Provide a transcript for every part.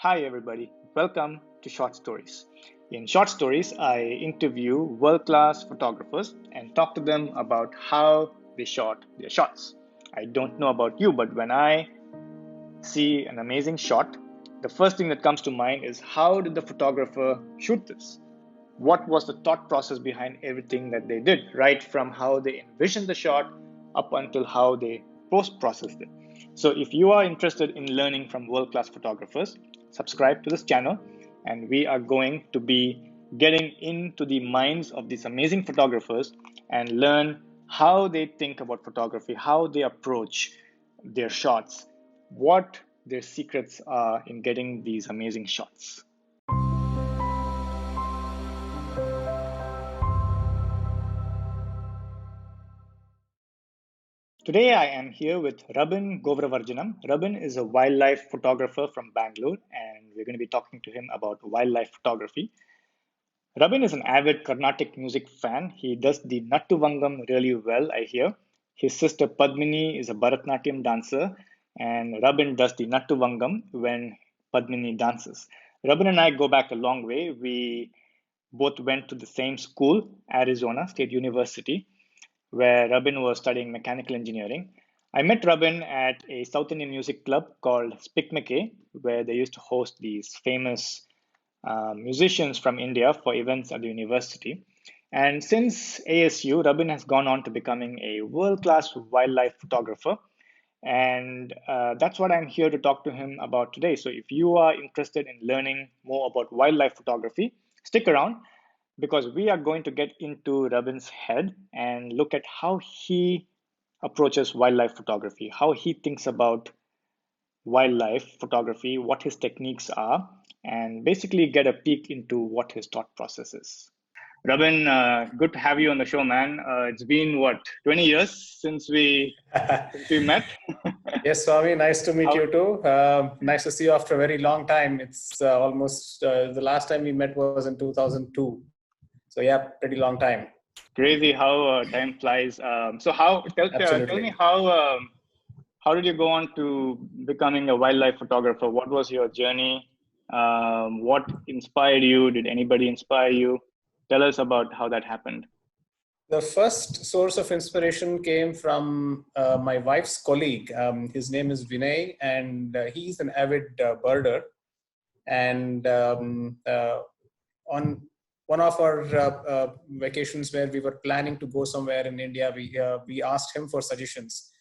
Hi, everybody. Welcome to Short Stories. In Short Stories, I interview world class photographers and talk to them about how they shot their shots. I don't know about you, but when I see an amazing shot, the first thing that comes to mind is how did the photographer shoot this? What was the thought process behind everything that they did, right from how they envisioned the shot up until how they post processed it. So, if you are interested in learning from world class photographers, subscribe to this channel, and we are going to be getting into the minds of these amazing photographers and learn how they think about photography, how they approach their shots, what their secrets are in getting these amazing shots. Today I am here with Rabin Govravarjanam. Rabin is a wildlife photographer from Bangalore, and we're going to be talking to him about wildlife photography. Rabin is an avid Carnatic music fan. He does the Nattuvangam really well, I hear. His sister Padmini is a Bharatnatyam dancer, and Rabin does the Nattuvangam when Padmini dances. Rabin and I go back a long way. We both went to the same school, Arizona State University, where Rabin was studying mechanical engineering. I met Rabin at a South Indian music club called Spick McKay, where they used to host these famous musicians from India for events at the university. And since ASU, Rabin has gone on to becoming a world class wildlife photographer. And that's what I'm here to talk to him about today. So if you are interested in learning more about wildlife photography, stick around because we are going to get into Rabin's head and look at how he approaches wildlife photography, how he thinks about wildlife photography, what his techniques are, and basically get a peek into what his thought process is. Rabin, good to have you on the show, man. It's been what, 20 years since we met. Yes, Swami, nice to meet How, you too. Nice to see you after a very long time. It's almost the last time we met was in 2002. So yeah, pretty long time. crazy how time flies. So tell me Absolutely. how did you go on to becoming a wildlife photographer? What was your journey? What inspired you? Did anybody inspire you? Tell us about how that happened. The first source of inspiration came from my wife's colleague. His name is Vinay, and he's an avid birder. And on one of our vacations where we were planning to go somewhere in India, we asked him for suggestions,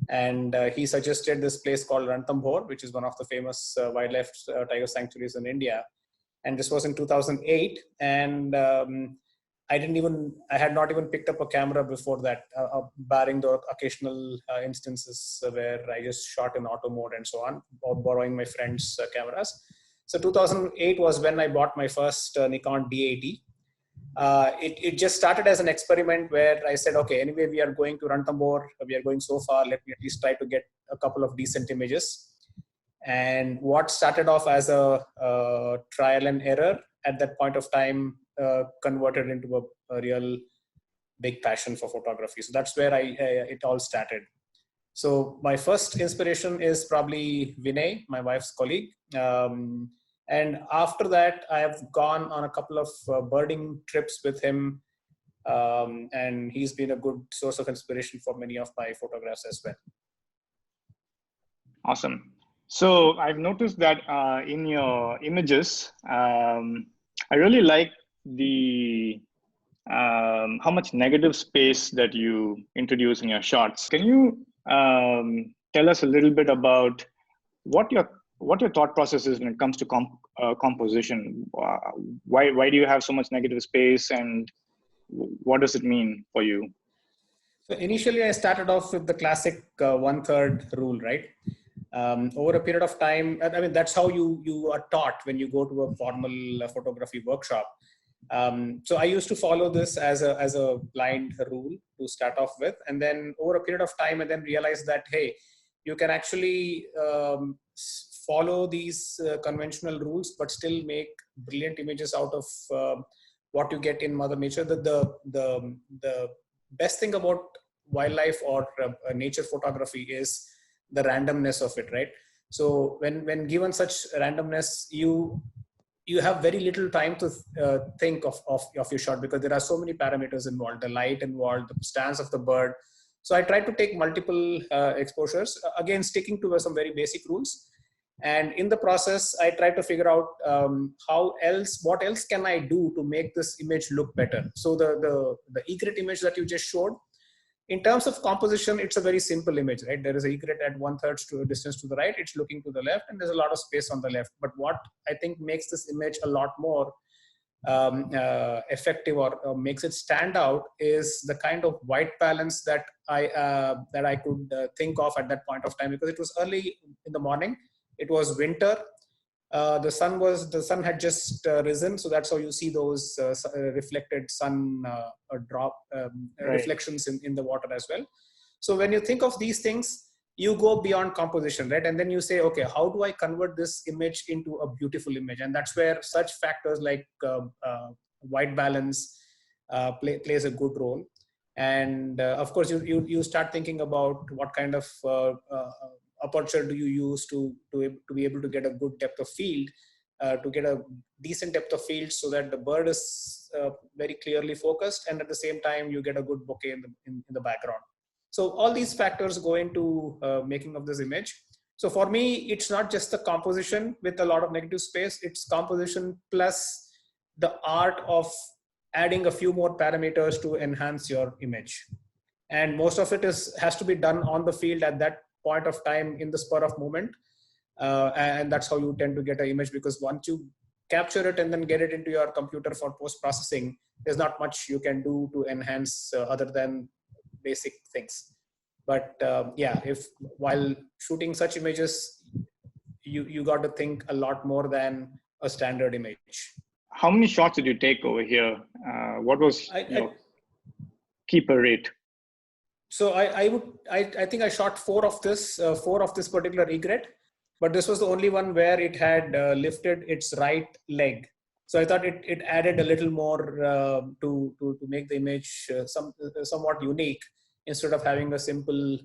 and he suggested this place called Ranthambore, which is one of the famous wildlife tiger sanctuaries in India. And this was in 2008, and I had not even picked up a camera before that, barring the occasional instances where I just shot in auto mode and so on, or borrowing my friends' cameras. So 2008 was when I bought my first Nikon D80. It just started as an experiment where I said, okay, anyway, we are going to Ranthambore, we are going so far, let me at least try to get a couple of decent images. And what started off as a trial and error at that point of time converted into a real big passion for photography. So that's where it all started. So my first inspiration is probably Vinay, my wife's colleague. And after that, I have gone on a couple of birding trips with him. And he's been a good source of inspiration for many of my photographs as well. Awesome. So I've noticed that in your images, I really like the how much negative space that you introduce in your shots. Can you tell us a little bit about what your thought process is when it comes to composition? Why do you have so much negative space, and what does it mean for you? So initially, I started off with the classic 1/3 rule, right? Over a period of time, I mean, that's how you are taught when you go to a formal photography workshop. So I used to follow this as a blind rule to start off with, and then over a period of time, I then realized that hey, you can actually follow these conventional rules, but still make brilliant images out of what you get in Mother Nature. The best thing about wildlife or nature photography is the randomness of it, right? So when given such randomness, you have very little time to think of your shot, because there are so many parameters involved, the light involved, the stance of the bird. So I try to take multiple exposures, again sticking to some very basic rules. And in the process, I try to figure out what else can I do to make this image look better. So the egret image that you just showed, in terms of composition, it's a very simple image, right? There is a egret at 1/3 to a distance to the right, it's looking to the left, and there's a lot of space on the left. But what I think makes this image a lot more effective, or makes it stand out, is the kind of white balance that I could think of at that point of time, because it was early in the morning, it was winter. The sun had just risen, so that's how you see those reflected sun reflections in the water as well. So when you think of these things, you go beyond composition, right? And then you say, okay, how do I convert this image into a beautiful image? And that's where such factors like white balance plays a good role. And of course, you start thinking about what kind of aperture do you use to be able to get a good depth of field, to get a decent depth of field, so that the bird is very clearly focused, and at the same time you get a good bokeh in the background. So all these factors go into making of this image. So for me, it's not just the composition with a lot of negative space, it's composition plus the art of adding a few more parameters to enhance your image. And most of it has to be done on the field at that point of time, in the spur of moment. And that's how you tend to get an image, because once you capture it and then get it into your computer for post-processing, there's not much you can do to enhance other than basic things. But yeah, if while shooting such images, you got to think a lot more than a standard image. How many shots did you take over here? What was your keeper rate? So I think I shot four of this particular egret, but this was the only one where it had lifted its right leg. So I thought it added a little more to make the image somewhat unique, instead of having a simple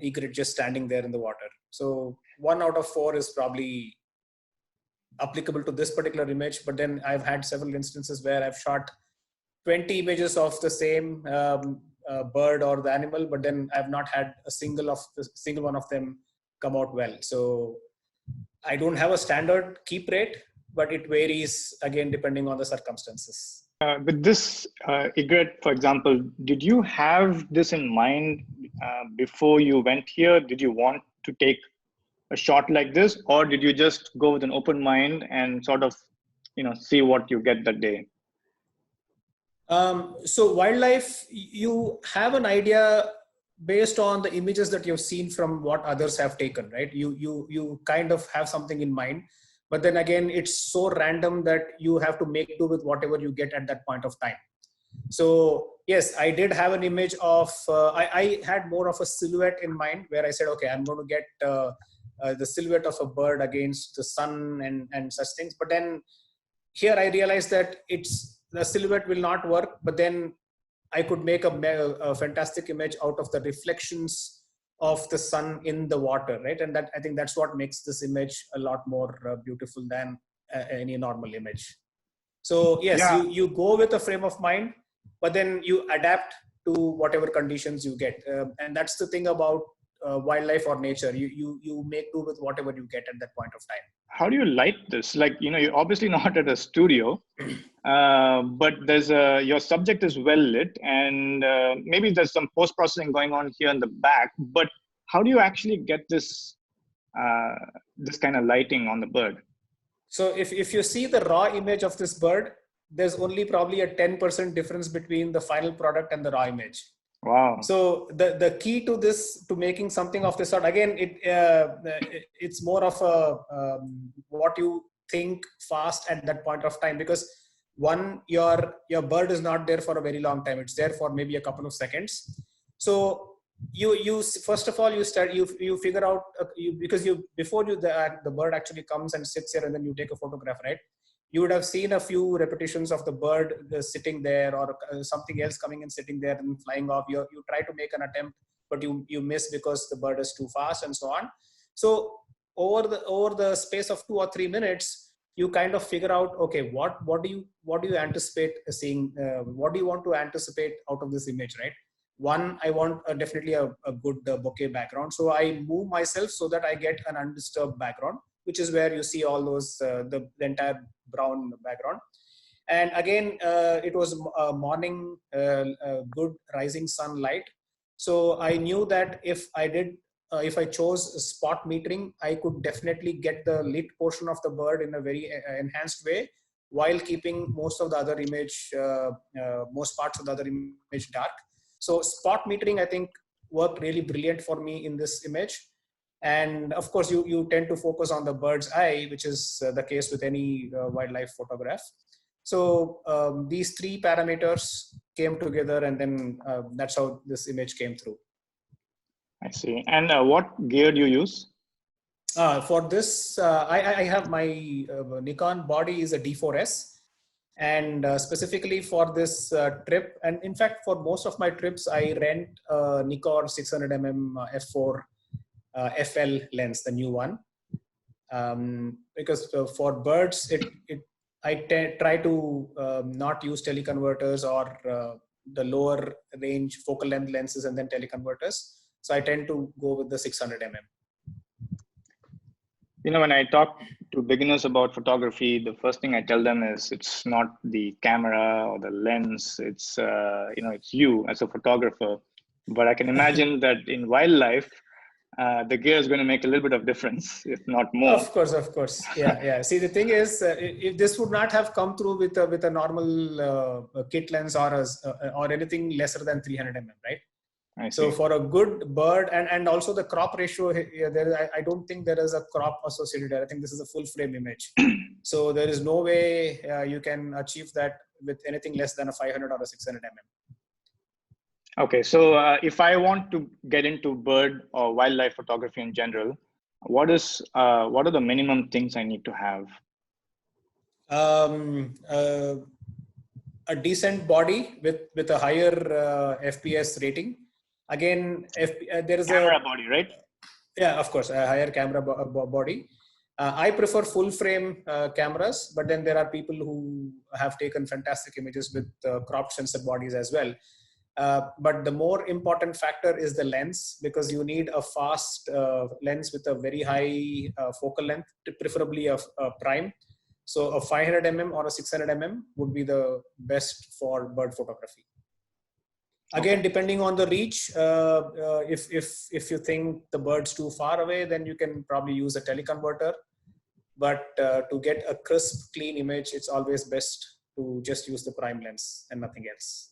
egret just standing there in the water. So 1 out of 4 is probably applicable to this particular image. But then I've had several instances where I've shot 20 images of the same bird or the animal, but then I've not had a single one of them come out well. So I don't have a standard keep rate, but it varies again depending on the circumstances. With this egret, for example, did you have this in mind before you went here? Did you want to take a shot like this, or did you just go with an open mind and sort of, see what you get that day? So wildlife, you have an idea based on the images that you've seen from what others have taken, right? You kind of have something in mind, but then again, it's so random that you have to make do with whatever you get at that point of time. So yes, I did have an image of, I had more of a silhouette in mind, where I said, okay, I'm going to get the silhouette of a bird against the sun and such things. But then here I realized that the silhouette will not work, but then I could make a fantastic image out of the reflections of the sun in the water, right? And I think that's what makes this image a lot more beautiful than any normal image. So yes, yeah. you go with a frame of mind, but then you adapt to whatever conditions you get. And that's the thing about wildlife or nature. You make do with whatever you get at that point of time. How do you light this? Like, you're obviously not at a studio, but your subject is well lit, and maybe there's some post-processing going on here in the back, but how do you actually get this kind of lighting on the bird? So if you see the raw image of this bird, there's only probably a 10% difference between the final product and the raw image. Wow. So the key to this, to making something of this sort, again, it's more of a what you think fast at that point of time, because one, your bird is not there for a very long time. It's there for maybe a couple of seconds. So you first of all, you figure out, because before the bird actually comes and sits here and then you take a photograph, right? You would have seen a few repetitions of the bird sitting there, or something else coming and sitting there and flying off. You try to make an attempt, but you miss because the bird is too fast and so on. So over the space of 2 or 3 minutes, you kind of figure out, okay, what do you anticipate seeing? What do you want to anticipate out of this image, right? One, I want definitely a good bokeh background. So I move myself so that I get an undisturbed background, which is where you see all those, the entire brown background. And again, it was morning, good rising sunlight. So I knew that if I chose spot metering, I could definitely get the lit portion of the bird in a very enhanced way, while keeping most parts of the other image dark. So spot metering, I think, worked really brilliant for me in this image. And of course, you tend to focus on the bird's eye, which is the case with any wildlife photograph. So these three parameters came together, and then that's how this image came through. I see. And what gear do you use? For this, I have my Nikon body is a D4S. And specifically for this trip, and in fact, for most of my trips, I rent Nikon 600mm f4 FL lens, the new one. Because for birds, I try to not use teleconverters or the lower range focal length lenses and then teleconverters. So I tend to go with the 600mm. When I talk to beginners about photography, the first thing I tell them is it's not the camera or the lens. It's it's you as a photographer. But I can imagine that in wildlife, the gear is going to make a little bit of difference, if not more. Of course. Yeah. See, the thing is, if this would not have come through with a normal kit lens or anything lesser than 300mm, right? So for a good bird, and also the crop ratio, I don't think there is a crop associated there. I think this is a full frame image. So there is no way you can achieve that with anything less than a 500 or a 600mm. Okay, so if I want to get into bird or wildlife photography in general, what are the minimum things I need to have? A decent body with a higher FPS rating. Again, there is camera body, right? Yeah, of course, a higher camera body. I prefer full frame cameras, but then there are people who have taken fantastic images with cropped sensor bodies as well. But the more important factor is the lens, because you need a fast lens with a very high focal length, preferably a prime. So a 500mm or a 600mm would be the best for bird photography. Again, depending on the reach, if you think the bird's too far away, then you can probably use a teleconverter. But to get a crisp, clean image, it's always best to just use the prime lens and nothing else.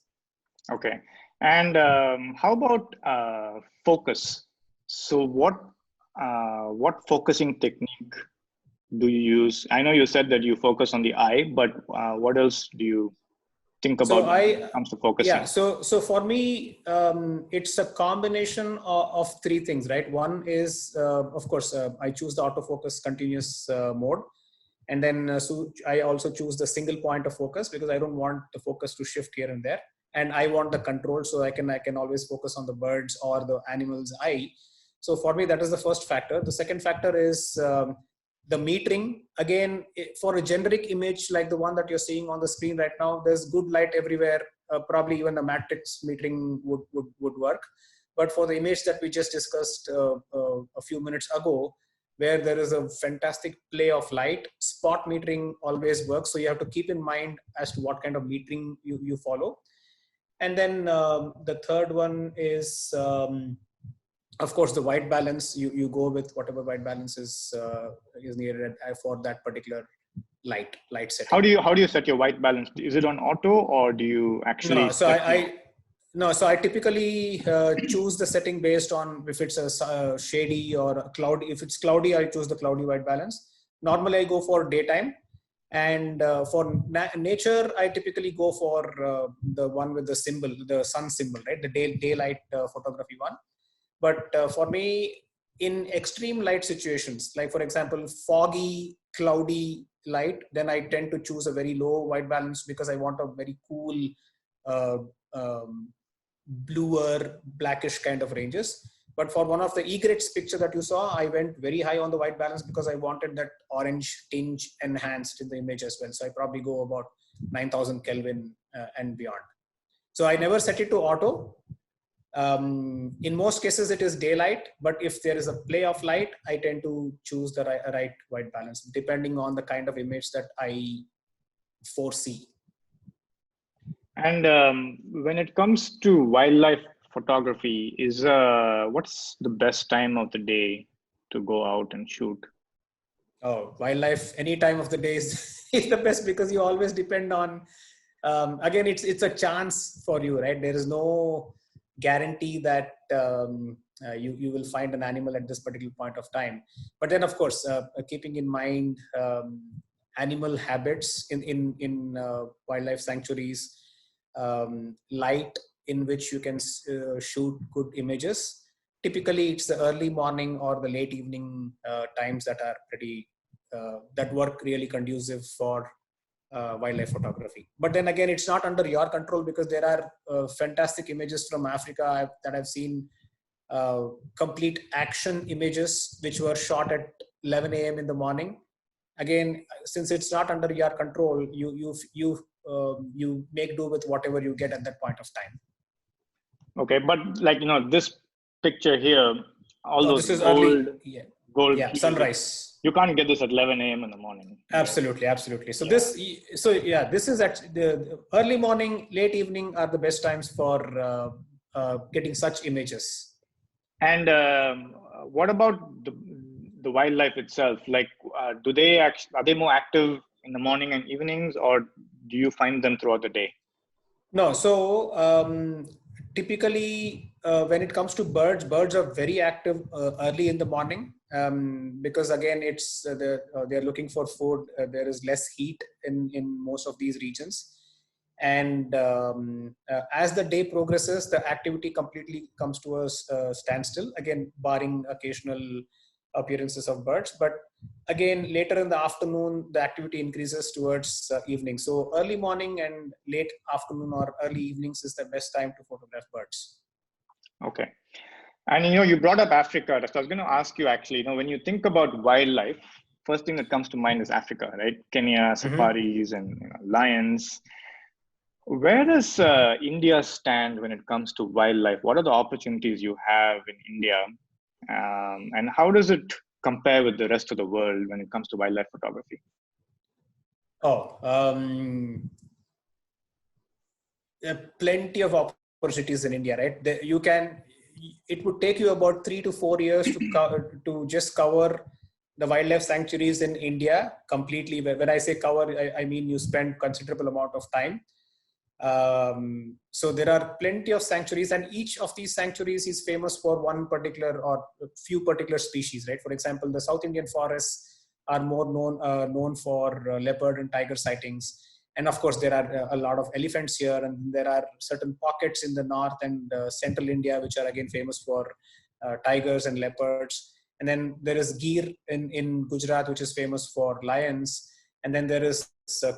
Okay. And how about focus? So what focusing technique do you use? I know you said that you focus on the eye, but what else do you think about when it comes to focusing? Yeah, so for me, it's a combination of three things, right? One is, of course, I choose the autofocus continuous mode. And then so I also choose the single point of focus, because I don't want the focus to shift here and there. And I want the control, so I can always focus on the bird's or the animal's eye. So for me, that is the first factor. The second factor is the metering. Again, for a generic image like the one that you're seeing on the screen right now, there's good light everywhere. Probably even the matrix metering would work. But for the image that we just discussed a few minutes ago, where there is a fantastic play of light, spot metering always works. So you have to keep in mind as to what kind of metering you follow. And then the third one is, of course, the white balance. You go with whatever white balance is needed for that particular light setting. How do you set your white balance? Is it on auto, or do you actually? No, so I typically choose the setting based on if it's a shady or a cloudy. If it's cloudy, I choose the cloudy white balance. Normally, I go for daytime. And for nature, I typically go for the one with the symbol, the sun symbol, right? The daylight photography one. But for me, in extreme light situations, like for example, foggy, cloudy light, then I tend to choose a very low white balance, because I want a very cool, bluer, blackish kind of ranges. But for one of the egrets picture that you saw, I went very high on the white balance because I wanted that orange tinge enhanced in the image as well. So I probably go about 9,000 Kelvin and beyond. So I never set it to auto. In most cases, it is daylight, but if there is a play of light, I tend to choose the right white balance, depending on the kind of image that I foresee. And when it comes to wildlife photography, what's the best time of the day to go out and shoot? Oh, wildlife any time of the day is, is the best, because you always depend on, again, it's a chance for you, right? There is no guarantee that you will find an animal at this particular point of time. But then, of course, keeping in mind animal habits in wildlife sanctuaries, light in which you can shoot good images. Typically, it's the early morning or the late evening times that are pretty that work really conducive for wildlife photography. But then again, it's not under your control, because there are fantastic images from Africa that I've seen, complete action images which were shot at 11 a.m. in the morning. Again, since it's not under your control, you make do with whatever you get at that point of time. Okay, but this picture here, all those this is gold, early, gold hues, sunrise. You can't get this at 11 a.m. in the morning. Absolutely. So this is actually the early morning, late evening are the best times for getting such images. And what about the wildlife itself? Like, are they more active in the morning and evenings, or do you find them throughout the day? No. So typically, when it comes to birds are very active early in the morning, because again, it's they're looking for food. There is less heat in most of these regions, and as the day progresses, the activity completely comes to a standstill. Again, barring occasional appearances of birds, but again, later in the afternoon, the activity increases towards evening. So early morning and late afternoon or early evenings is the best time to photograph birds. Okay. And you brought up Africa. So I was going to ask you, actually, when you think about wildlife, first thing that comes to mind is Africa, right? Kenya, safaris, and lions. Where does India stand when it comes to wildlife? What are the opportunities you have in India? And how does it compare with the rest of the world when it comes to wildlife photography? There are plenty of opportunities in India, right? It would take you about 3 to 4 years to just cover the wildlife sanctuaries in India completely. When I say cover, I mean you spend considerable amount of time. So there are plenty of sanctuaries, and each of these sanctuaries is famous for one particular or a few particular species, right? For example, the South Indian forests are more known for leopard and tiger sightings. And of course, there are a lot of elephants here, and there are certain pockets in the north and central India, which are again famous for tigers and leopards. And then there is Gir in Gujarat, which is famous for lions. And then there is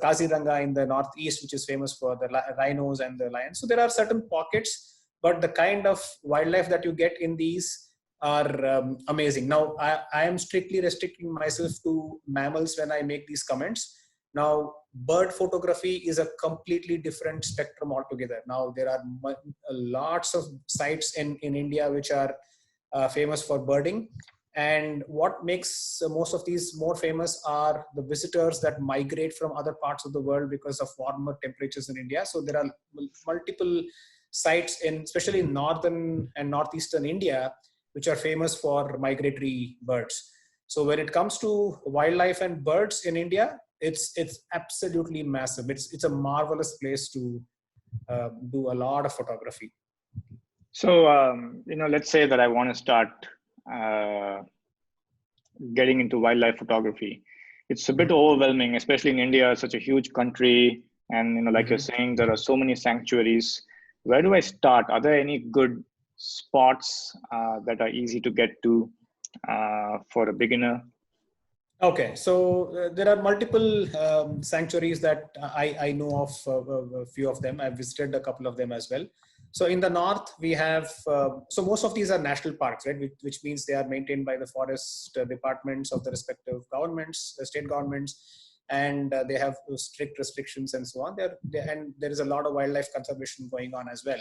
Kaziranga in the northeast, which is famous for the rhinos and the lions. So there are certain pockets, but the kind of wildlife that you get in these are amazing. Now, I am strictly restricting myself to mammals when I make these comments. Now, bird photography is a completely different spectrum altogether. Now, there are lots of sites in India which are famous for birding. And what makes most of these more famous are the visitors that migrate from other parts of the world because of warmer temperatures in India. So there are multiple sites, especially in northern and northeastern India, which are famous for migratory birds. So when it comes to wildlife and birds in India, it's absolutely massive. It's a marvelous place to do a lot of photography. So let's say that I want to start getting into wildlife photography. It's a bit overwhelming, especially in India, such a huge country, and like you're saying, there are so many sanctuaries. Where do I start? Are there any good spots that are easy to get to for a beginner? Okay, so there are multiple sanctuaries that I know of, a few of them. I've visited a couple of them as well. So in the north, we have, so most of these are national parks, right? Which means they are maintained by the forest departments of the respective governments, state governments, and they have strict restrictions and so on. And there is a lot of wildlife conservation going on as well.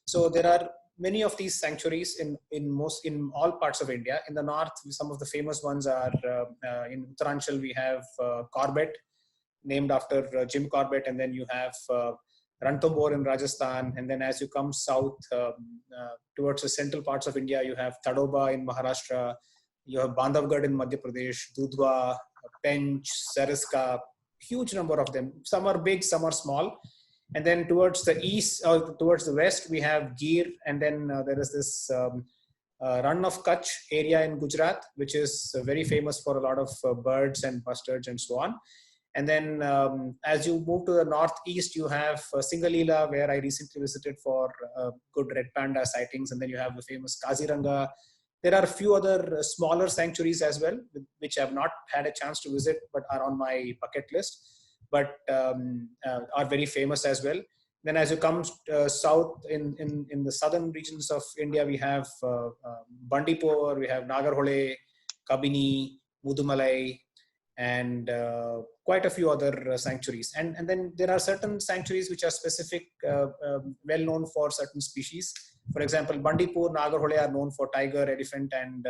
So there are many of these sanctuaries in all parts of India. In the north, some of the famous ones are in Uttaranchal, we have Corbett, named after Jim Corbett, and then you have Ranthambore in Rajasthan, and then as you come south towards the central parts of India, you have Tadoba in Maharashtra, you have Bandhavgarh in Madhya Pradesh, Dudhwa, Pench, Sariska, huge number of them. Some are big, some are small. And then towards the east, or towards the west, we have Gir, and then there is this Run of Kutch area in Gujarat, which is very famous for a lot of birds and bustards and so on. And then as you move to the northeast, you have Singalila, where I recently visited for good red panda sightings. And then you have the famous Kaziranga. There are a few other smaller sanctuaries as well, which I have not had a chance to visit, but are on my bucket list, but are very famous as well. Then as you come south in the southern regions of India, we have Bandipur, we have Nagarhole, Kabini, Mudumalai, and quite a few other sanctuaries. And then there are certain sanctuaries which are specific, well known for certain species. For example, Bandipur, Nagarhole are known for tiger, elephant, and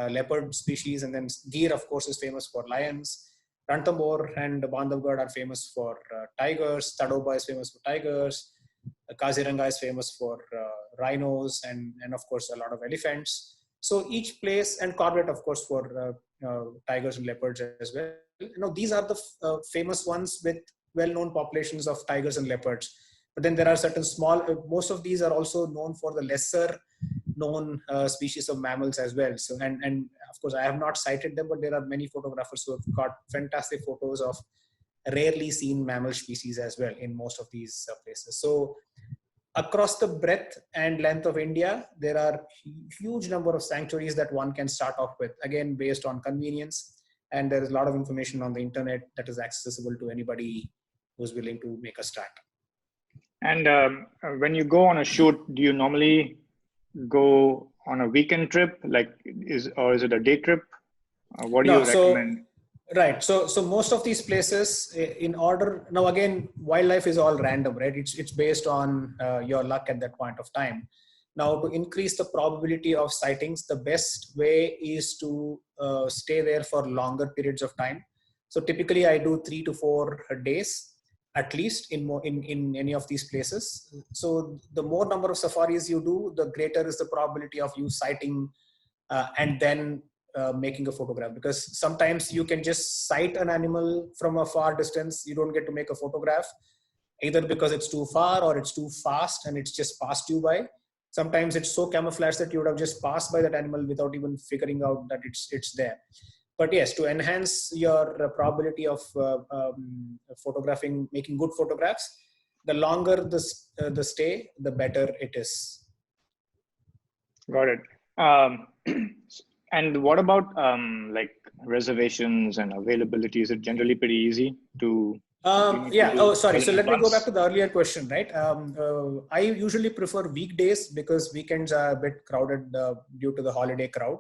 leopard species. And then Gir, of course, is famous for lions. Ranthambore and Bandhavgarh are famous for tigers. Tadoba is famous for tigers. Kaziranga is famous for rhinos and of course a lot of elephants. So each place, and Corbett of course for tigers and leopards as well. These are the famous ones with well-known populations of tigers and leopards. But then there are certain small, most of these are also known for the lesser known species of mammals as well. So, and of course, I have not cited them, but there are many photographers who have got fantastic photos of rarely seen mammal species as well in most of these places. So across the breadth and length of India, there are huge number of sanctuaries that one can start off with, again, based on convenience. And there is a lot of information on the internet that is accessible to anybody who's willing to make a start. And when you go on a shoot, do you normally go on a weekend trip, or is it a day trip? What do you recommend? Right. So most of these places, in order, now again, wildlife is all random, right? It's based on your luck at that point of time. Now, to increase the probability of sightings, the best way is to stay there for longer periods of time. So typically I do 3 to 4 days at least in any of these places. So the more number of safaris you do, the greater is the probability of you sighting and then making a photograph. Because sometimes you can just sight an animal from a far distance, you don't get to make a photograph, either because it's too far or it's too fast and it's just passed you by. Sometimes it's so camouflaged that you would have just passed by that animal without even figuring out that it's there. But yes, to enhance your probability of photographing, making good photographs, the longer the stay, the better it is. Got it. And what about reservations and availability? Is it generally pretty easy to? Yeah. Oh, sorry. So let me go back to the earlier question, right? I usually prefer weekdays because weekends are a bit crowded due to the holiday crowd.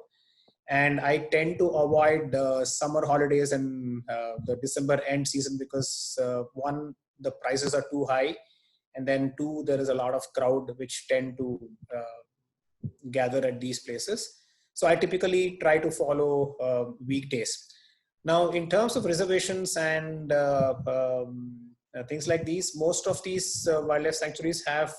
And I tend to avoid summer holidays and the December end season because one, the prices are too high, and then two, there is a lot of crowd which tend to gather at these places. So I typically try to follow weekdays. Now, in terms of reservations and things like these, most of these wildlife sanctuaries have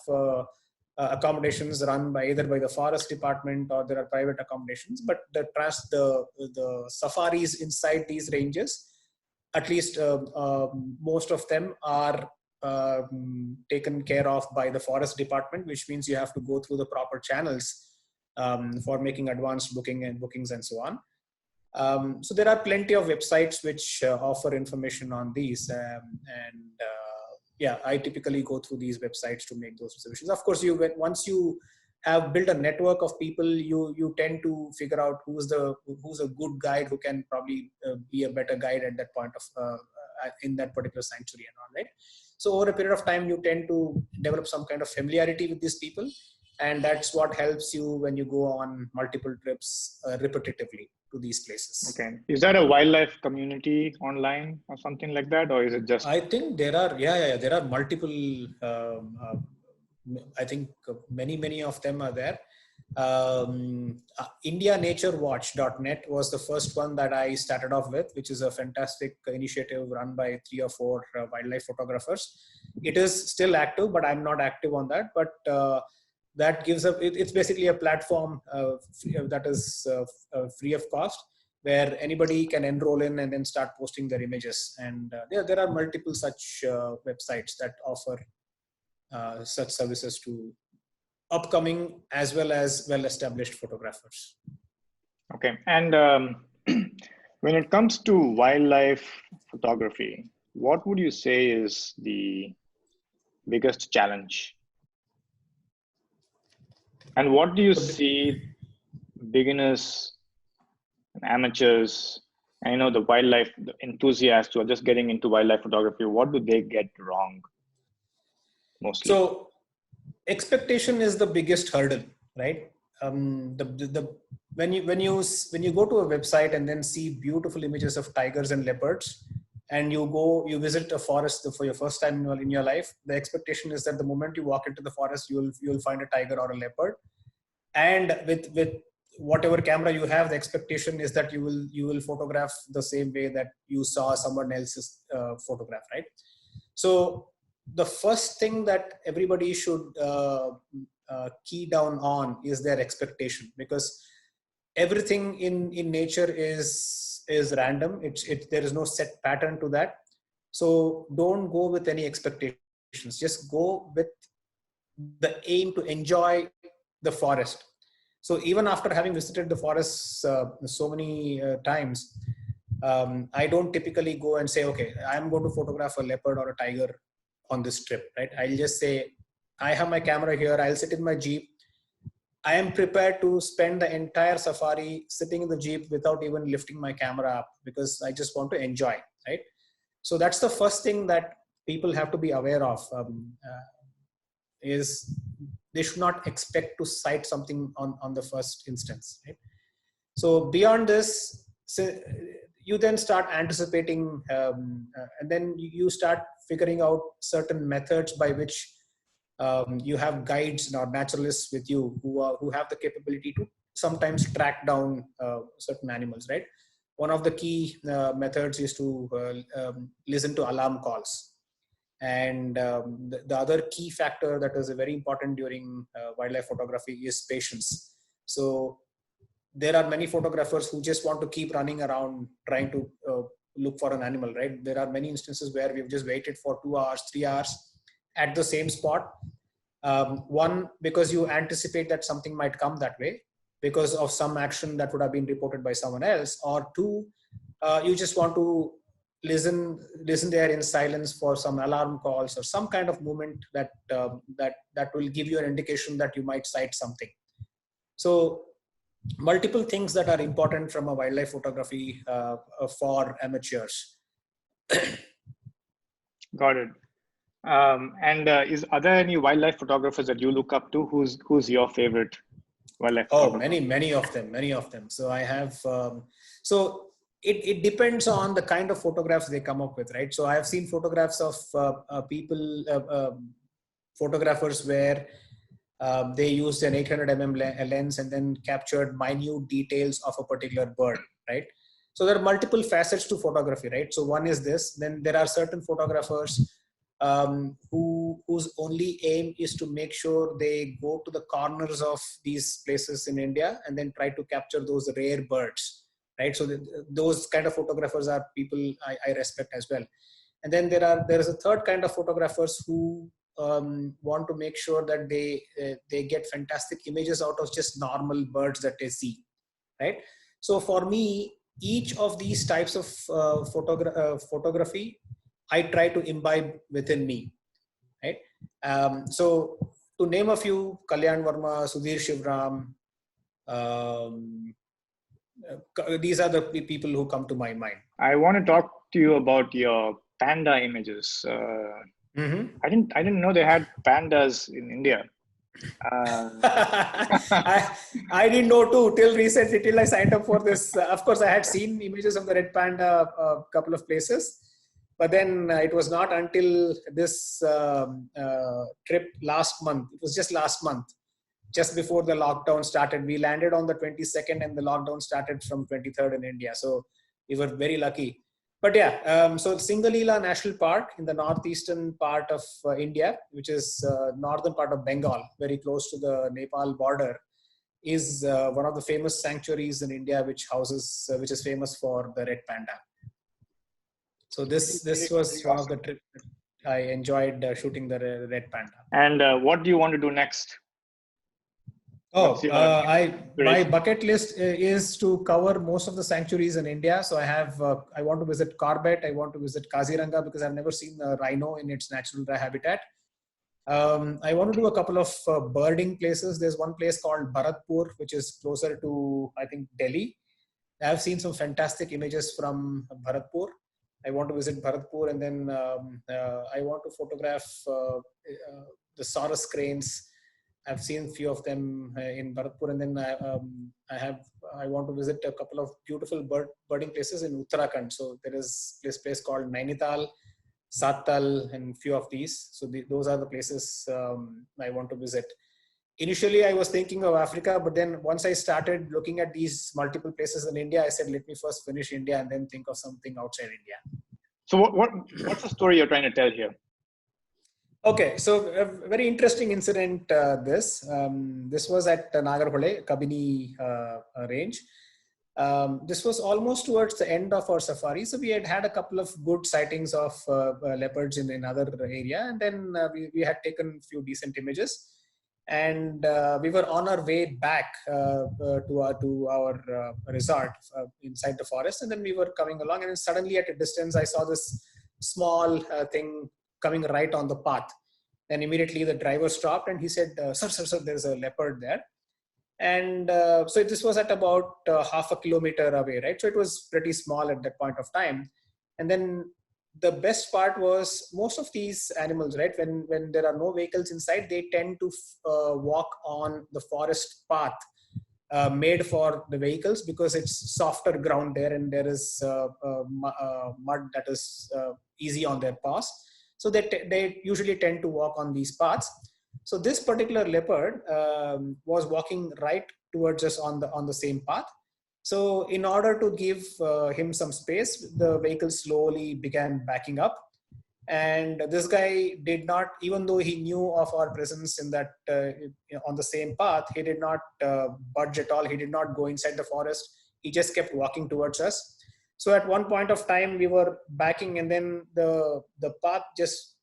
accommodations run by either by the forest department or there are private accommodations. But the safaris inside these ranges, at least most of them are taken care of by the forest department, which means you have to go through the proper channels for making advanced bookings and so on. So there are plenty of websites which offer information on these, yeah, I typically go through these websites to make those reservations. Of course, once you have built a network of people, you tend to figure out who's a good guide who can probably be a better guide at that point of in that particular sanctuary and all, right? So over a period of time, you tend to develop some kind of familiarity with these people, and that's what helps you when you go on multiple trips repetitively to these places. Okay. Is that a wildlife community online or something like that, or is it just? I think there are, there are multiple. I think many of them are there. IndiaNatureWatch.net was the first one that I started off with, which is a fantastic initiative run by 3 or 4 wildlife photographers. It is still active, but I'm not active on that. But that gives up. It's basically a platform that is free of cost, where anybody can enroll in and then start posting their images. And there are multiple such websites that offer such services to upcoming as well as well-established photographers. Okay. And when it comes to wildlife photography, what would you say is the biggest challenge? And what do you see beginners and amateurs, and the wildlife enthusiasts who are just getting into wildlife photography, what do they get wrong mostly? So expectation is the biggest hurdle, right? When you go to a website and then see beautiful images of tigers and leopards, and you visit a forest for your first time in your life, the expectation is that the moment you walk into the forest, you'll find a tiger or a leopard. And with whatever camera you have, the expectation is that you will photograph the same way that you saw someone else's photograph, right? So the first thing that everybody should key down on is their expectation, because everything in nature is random. There is no set pattern to that. So don't go with any expectations. Just go with the aim to enjoy the forest. So even after having visited the forest so many times, I don't typically go and say, okay, I'm going to photograph a leopard or a tiger on this trip, right? I'll just say, I have my camera here. I'll sit in my Jeep. I am prepared to spend the entire safari sitting in the Jeep without even lifting my camera up, because I just want to enjoy, right? So that's the first thing that people have to be aware of, is they should not expect to sight something on the first instance, right? So beyond this, you then start anticipating, and then you start figuring out certain methods by which you have guides or naturalists with you who have the capability to sometimes track down certain animals, right? One of the key methods is to listen to alarm calls. And the other key factor that is very important during wildlife photography is patience. So there are many photographers who just want to keep running around trying to look for an animal, right? There are many instances where we've just waited for 2 hours, 3 hours at the same spot. One, because you anticipate that something might come that way because of some action that would have been reported by someone else, or two, you just want to listen there in silence for some alarm calls or some kind of movement that will give you an indication that you might sight something. So multiple things that are important from a wildlife photography for amateurs. Got it. And are there any wildlife photographers that you look up to? Who's your favorite wildlife photographer? Many of them. So I have, it depends on the kind of photographs they come up with, right? So I have seen photographs of photographers where they used an 800 lens and then captured minute details of a particular bird, right? So there are multiple facets to photography, right? So one is this. Then there are certain photographers whose only aim is to make sure they go to the corners of these places in India and then try to capture those rare birds, right? So those kind of photographers are people I respect as well. And then there is a third kind of photographers who want to make sure that they get fantastic images out of just normal birds that they see, right? So for me, each of these types of photography, I try to imbibe within me, right? So to name a few, Kalyan Verma, Sudhir Shivram, these are the people who come to my mind. I want to talk to you about your panda images. Mm-hmm. I didn't know they had pandas in India. Uh, I didn't know too till recently, till I signed up for this. Of course, I had seen images of the red panda a couple of places, but then it was not until this trip last month. It was just last month, just before the lockdown started. We landed on the 22nd, and the lockdown started from 23rd in India. So we were very lucky. But yeah, so Singalila National Park in the northeastern part of India, which is northern part of Bengal, very close to the Nepal border, is one of the famous sanctuaries in India, which is famous for the red panda. So this was one of the trips I enjoyed shooting the red panda. and what do you want to do next? What's Oh, your my inspiration? bucket list is to cover most of the sanctuaries in India. So I want to visit Corbett. I want to visit Kaziranga because I've never seen a rhino in its natural habitat. I want to do a couple of birding places. There's one place called Bharatpur, which is closer to, I think, Delhi. I've seen some fantastic images from Bharatpur. I want to visit Bharatpur, and then I want to photograph the Saurus cranes. I've seen a few of them in Bharatpur, and then I want to visit a couple of beautiful birding places in Uttarakhand. So there is this place called Nainital, Satal, and few of these. So those are the places I want to visit. Initially, I was thinking of Africa, but then once I started looking at these multiple places in India, I said, let me first finish India and then think of something outside India. So what's the story you're trying to tell here? Okay, so a very interesting incident. This was at Nagarhole, Kabini range. This was almost towards the end of our safari, so we had a couple of good sightings of leopards in another area, and then we had taken a few decent images, and we were on our way back to our resort inside the forest, and then we were coming along, and then suddenly at a distance I saw this small thing coming right on the path. Then immediately the driver stopped and he said, sir, there's a leopard there. And so this was at about half a kilometer away, right? So it was pretty small at that point of time. And then the best part was most of these animals, right? When there are no vehicles inside, they tend to walk on the forest path made for the vehicles because it's softer ground there and there is mud that is easy on their paws. So they usually tend to walk on these paths. So this particular leopard was walking right towards us on the same path. So in order to give him some space, the vehicle slowly began backing up. And this guy did not, even though he knew of our presence in that on the same path, he did not budge at all. He did not go inside the forest. He just kept walking towards us. So at one point of time, we were backing, and then the path just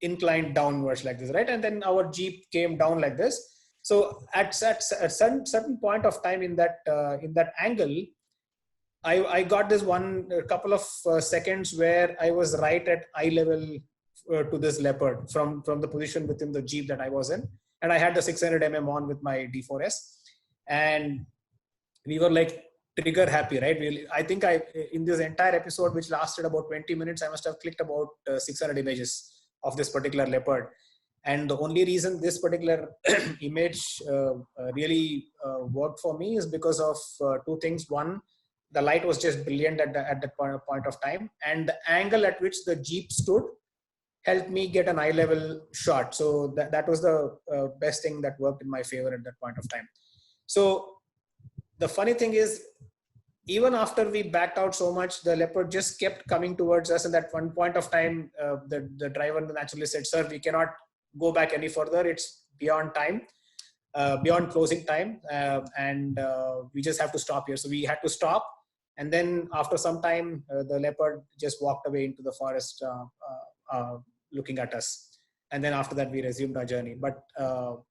inclined downwards like this, right? And then our jeep came down like this. So at a certain point of time in that angle, I got this a couple of seconds where I was right at eye level to this leopard from the position within the jeep that I was in, and I had the 600 on with my D4S, and we were like trigger happy, right? I think in this entire episode, which lasted about 20 minutes, I must have clicked about 600 images of this particular leopard. And the only reason this particular image really worked for me is because of two things. One, the light was just brilliant at that point of time, and the angle at which the jeep stood helped me get an eye level shot. So that was the best thing that worked in my favor at that point of time. So the funny thing is, even after we backed out so much, the leopard just kept coming towards us. And at one point of time, the driver naturally said, sir, we cannot go back any further. It's beyond time, beyond closing time. And we just have to stop here. So we had to stop. And then after some time, the leopard just walked away into the forest looking at us. And then after that, we resumed our journey. But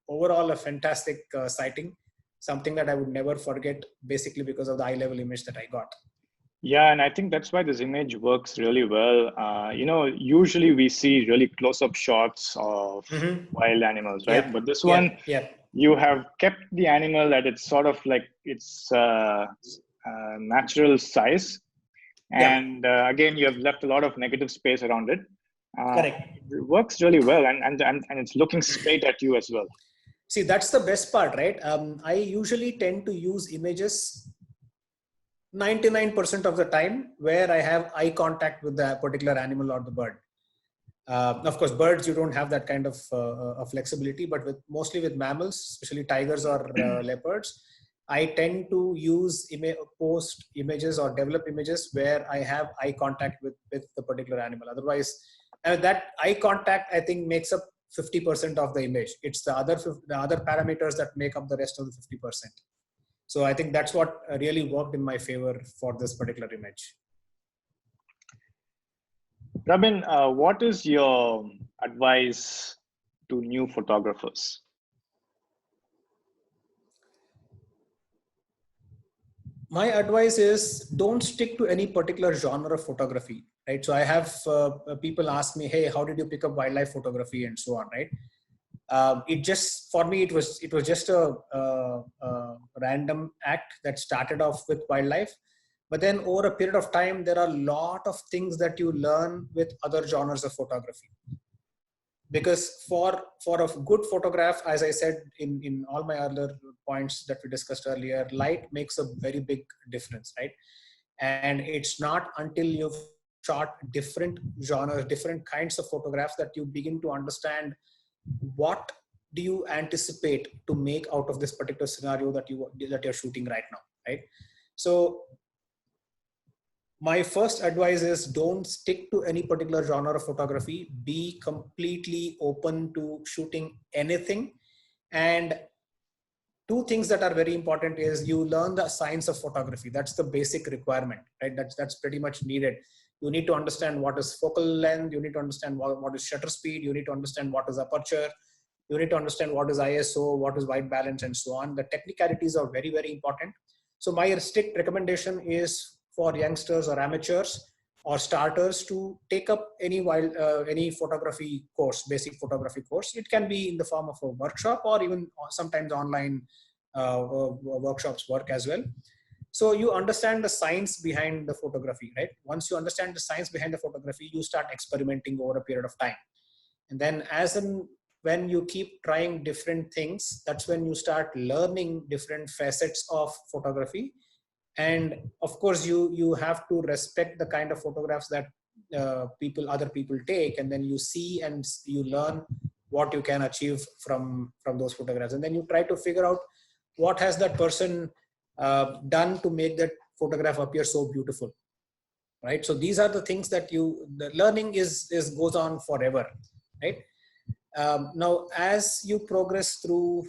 overall, a fantastic sighting. Something that I would never forget, basically because of the eye level image that I got. Yeah, and I think that's why this image works really well. Usually we see really close-up shots of wild animals, right? Yep. But this one, you have kept the animal at its sort of like its natural size. Yeah, And again, you have left a lot of negative space around it. correct. It works really well, and it's looking straight at you as well. See, that's the best part, right? I usually tend to use images 99% of the time where I have eye contact with the particular animal or the bird. Of course, birds, you don't have that kind of flexibility, but mostly with mammals, especially tigers or leopards, I tend to post images or develop images where I have eye contact with the particular animal. Otherwise, that eye contact, I think, makes up 50% of the image. It's the other parameters that make up the rest of the 50%. So I think that's what really worked in my favor for this particular image. Rabin, what is your advice to new photographers? My advice is don't stick to any particular genre of photography, right? So I have people ask me, hey, how did you pick up wildlife photography and so on, right? It just, for me, it was just a random act that started off with wildlife. But then over a period of time, there are a lot of things that you learn with other genres of photography. Because for a good photograph, as I said in all my other points that we discussed earlier, light makes a very big difference, right? And it's not until you've shot different genres, different kinds of photographs, that you begin to understand what do you anticipate to make out of this particular scenario that you're shooting right now, right? So my first advice is don't stick to any particular genre of photography. Be completely open to shooting anything. And two things that are very important is you learn the science of photography. That's the basic requirement, right? That's pretty much needed. You need to understand what is focal length. You need to understand what is shutter speed. You need to understand what is aperture. You need to understand what is ISO, what is white balance, and so on. The technicalities are very, very important. So my strict recommendation is for youngsters or amateurs or starters to take up any photography course, basic photography course. It can be in the form of a workshop or even sometimes online workshops work as well. So you understand the science behind the photography, right? Once you understand the science behind the photography, you start experimenting over a period of time. And then when you keep trying different things, that's when you start learning different facets of photography. And of course, you have to respect the kind of photographs that other people take, and then you see and you learn what you can achieve from those photographs. And then you try to figure out what has that person done to make that photograph appear so beautiful, right? So these are the things that the learning goes on forever, right? Now, as you progress through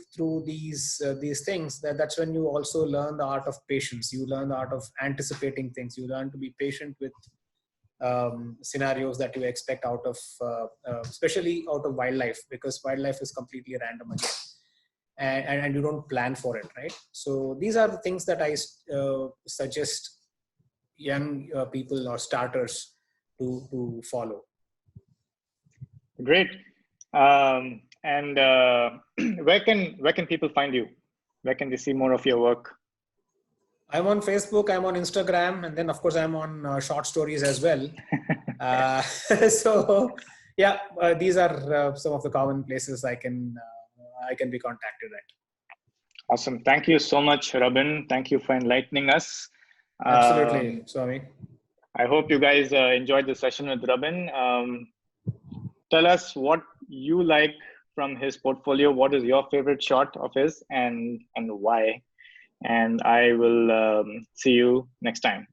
these things, that's when you also learn the art of patience. You learn the art of anticipating things. You learn to be patient with scenarios that you expect out of, especially out of wildlife, because wildlife is completely random again, and you don't plan for it, right? So these are the things that I suggest young people or starters to follow. Great. And where can people find you? Where can they see more of your work? I'm on Facebook, I'm on Instagram, and then of course I'm on ShotStories as well. So yeah, these are some of the common places I can be contacted at. Awesome. Thank you so much, Rabin. Thank you for enlightening us. Absolutely, Swami. I hope you guys enjoyed the session with Rabin. Tell us what you like from his portfolio. What is your favorite shot of his, and why? And I will see you next time.